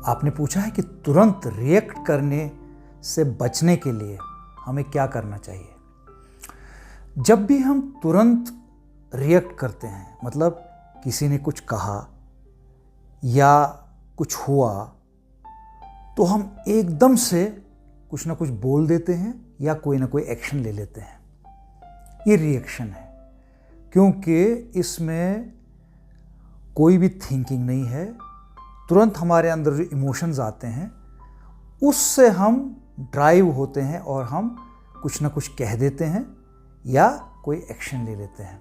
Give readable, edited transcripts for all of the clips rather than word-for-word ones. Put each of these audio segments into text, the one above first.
आपने पूछा है कि तुरंत रिएक्ट करने से बचने के लिए हमें क्या करना चाहिए। जब भी हम तुरंत रिएक्ट करते हैं, मतलब किसी ने कुछ कहा या कुछ हुआ, तो हम एकदम से कुछ ना कुछ बोल देते हैं या कोई ना कोई एक्शन ले लेते हैं। ये रिएक्शन है, क्योंकि इसमें कोई भी थिंकिंग नहीं है। तुरंत हमारे अंदर जो इमोशंस आते हैं उससे हम ड्राइव होते हैं और हम कुछ ना कुछ कह देते हैं या कोई एक्शन ले लेते हैं।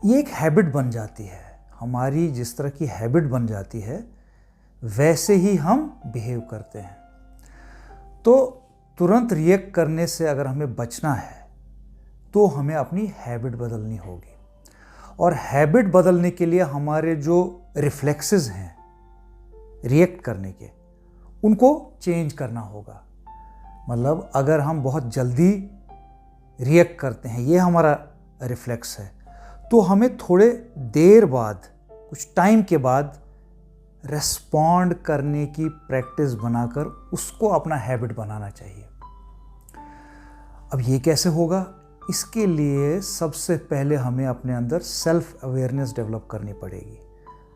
ये एक हैबिट बन जाती है हमारी। जिस तरह की हैबिट बन जाती है वैसे ही हम बिहेव करते हैं। तो तुरंत रिएक्ट करने से अगर हमें बचना है तो हमें अपनी हैबिट बदलनी होगी। और हैबिट बदलने के लिए हमारे जो रिफ्लेक्सेस हैं रिएक्ट करने के, उनको चेंज करना होगा। मतलब अगर हम बहुत जल्दी रिएक्ट करते हैं, ये हमारा रिफ्लेक्स है, तो हमें थोड़े देर बाद, कुछ टाइम के बाद रेस्पॉन्ड करने की प्रैक्टिस बनाकर उसको अपना हैबिट बनाना चाहिए। अब ये कैसे होगा? इसके लिए सबसे पहले हमें अपने अंदर सेल्फ अवेयरनेस डेवलप करनी पड़ेगी।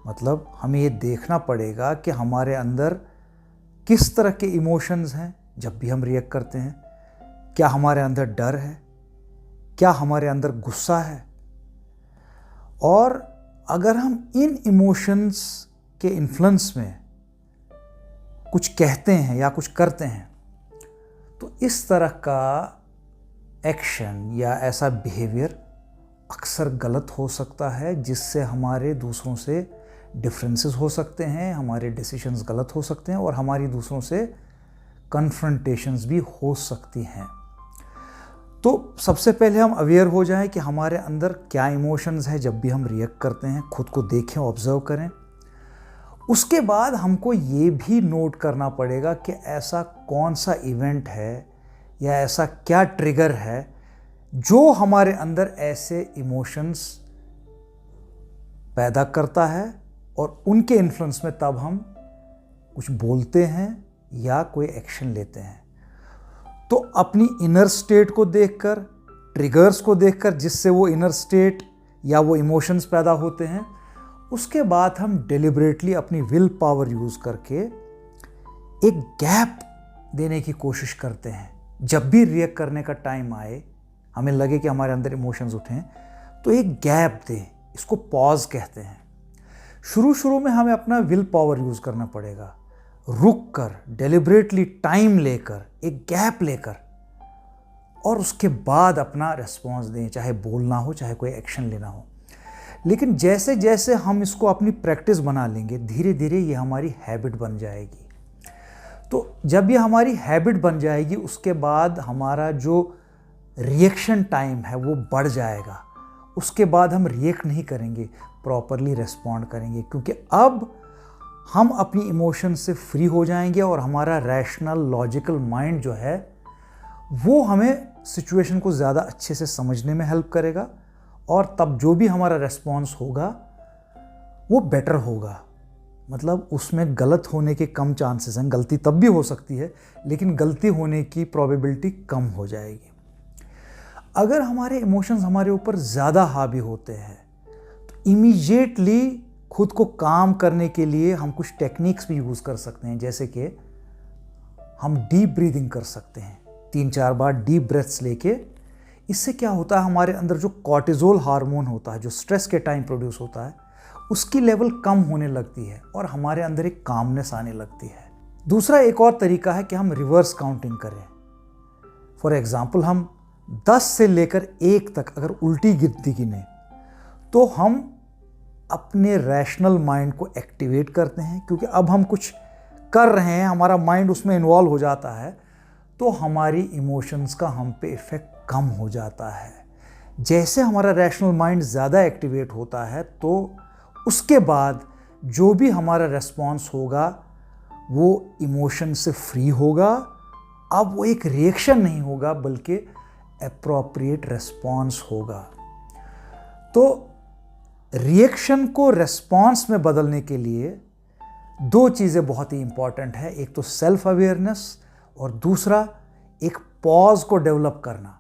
मतलब हमें ये देखना पड़ेगा कि हमारे अंदर किस तरह के इमोशंस हैं जब भी हम रिएक्ट करते हैं। क्या हमारे अंदर डर है? क्या हमारे अंदर गुस्सा है? और अगर हम इन इमोशंस के इन्फ्लुएंस में कुछ कहते हैं या कुछ करते हैं, तो इस तरह का एक्शन या ऐसा बिहेवियर अक्सर गलत हो सकता है, जिससे हमारे दूसरों से डिफरेंसेस हो सकते हैं, हमारे डिसीजंस गलत हो सकते हैं और हमारी दूसरों से कन्फ्रंटेशंस भी हो सकती हैं। तो सबसे पहले हम अवेयर हो जाएं कि हमारे अंदर क्या इमोशंस है जब भी हम रिएक्ट करते हैं। खुद को देखें, ऑब्जर्व करें। उसके बाद हमको ये भी नोट करना पड़ेगा कि ऐसा कौन सा इवेंट है या ऐसा क्या ट्रिगर है जो हमारे अंदर ऐसे इमोशंस पैदा करता है, और उनके इन्फ्लुएंस में तब हम कुछ बोलते हैं या कोई एक्शन लेते हैं। तो अपनी इनर स्टेट को देखकर, ट्रिगर्स को देखकर जिससे वो इनर स्टेट या वो इमोशंस पैदा होते हैं, उसके बाद हम डेलिबरेटली अपनी विल पावर यूज़ करके एक गैप देने की कोशिश करते हैं। जब भी रिएक्ट करने का टाइम आए, हमें लगे कि हमारे अंदर इमोशंस उठें, तो एक गैप दें। इसको पॉज कहते हैं। शुरू में हमें अपना विल पावर यूज़ करना पड़ेगा, रुक कर, डेलिबरेटली टाइम लेकर, एक गैप लेकर, और उसके बाद अपना रिस्पॉन्स दें, चाहे बोलना हो, चाहे कोई एक्शन लेना हो। लेकिन जैसे जैसे हम इसको अपनी प्रैक्टिस बना लेंगे, धीरे धीरे ये हमारी हैबिट बन जाएगी। तो जब ये हमारी हैबिट बन जाएगी, उसके बाद हमारा जो रिएक्शन टाइम है वो बढ़ जाएगा। उसके बाद हम रिएक्ट नहीं करेंगे, प्रॉपरली रिस्पॉन्ड करेंगे, क्योंकि अब हम अपनी इमोशन से फ्री हो जाएंगे और हमारा रैशनल लॉजिकल माइंड जो है वो हमें सिचुएशन को ज़्यादा अच्छे से समझने में हेल्प करेगा, और तब जो भी हमारा रिस्पॉन्स होगा वो बेटर होगा। मतलब उसमें गलत होने के कम चांसेस हैं। गलती तब भी हो सकती है, लेकिन गलती होने की प्रोबेबिलिटी कम हो जाएगी। अगर हमारे इमोशंस हमारे ऊपर ज़्यादा हावी होते हैं, तो इमीडिएटली खुद को काम करने के लिए हम कुछ टेक्निक्स भी यूज़ कर सकते हैं। जैसे कि हम डीप ब्रीदिंग कर सकते हैं, 3-4 बार डीप ब्रेथ्स लेके। इससे क्या होता है, हमारे अंदर जो कॉर्टिजोल हार्मोन होता है, जो स्ट्रेस के टाइम प्रोड्यूस होता है, उसकी लेवल कम होने लगती है और हमारे अंदर एक कामनेस आने लगती है। दूसरा एक और तरीका है कि हम रिवर्स काउंटिंग करें। फॉर एग्जाम्पल, हम 10 से लेकर 1 तक अगर उल्टी गिनती गिने, तो हम अपने रैशनल माइंड को एक्टिवेट करते हैं, क्योंकि अब हम कुछ कर रहे हैं, हमारा माइंड उसमें इन्वॉल्व हो जाता है, तो हमारी इमोशंस का हम पे इफ़ेक्ट कम हो जाता है। जैसे हमारा रैशनल माइंड ज़्यादा एक्टिवेट होता है, तो उसके बाद जो भी हमारा रेस्पॉन्स होगा वो इमोशन से फ्री होगा। अब वो एक रिएक्शन नहीं होगा, बल्कि एप्रोप्रिएट रेस्पॉन्स होगा। तो रिएक्शन को रेस्पॉन्स में बदलने के लिए दो चीज़ें बहुत ही इंपॉर्टेंट है, एक तो सेल्फ अवेयरनेस और दूसरा एक पॉज को डेवलप करना।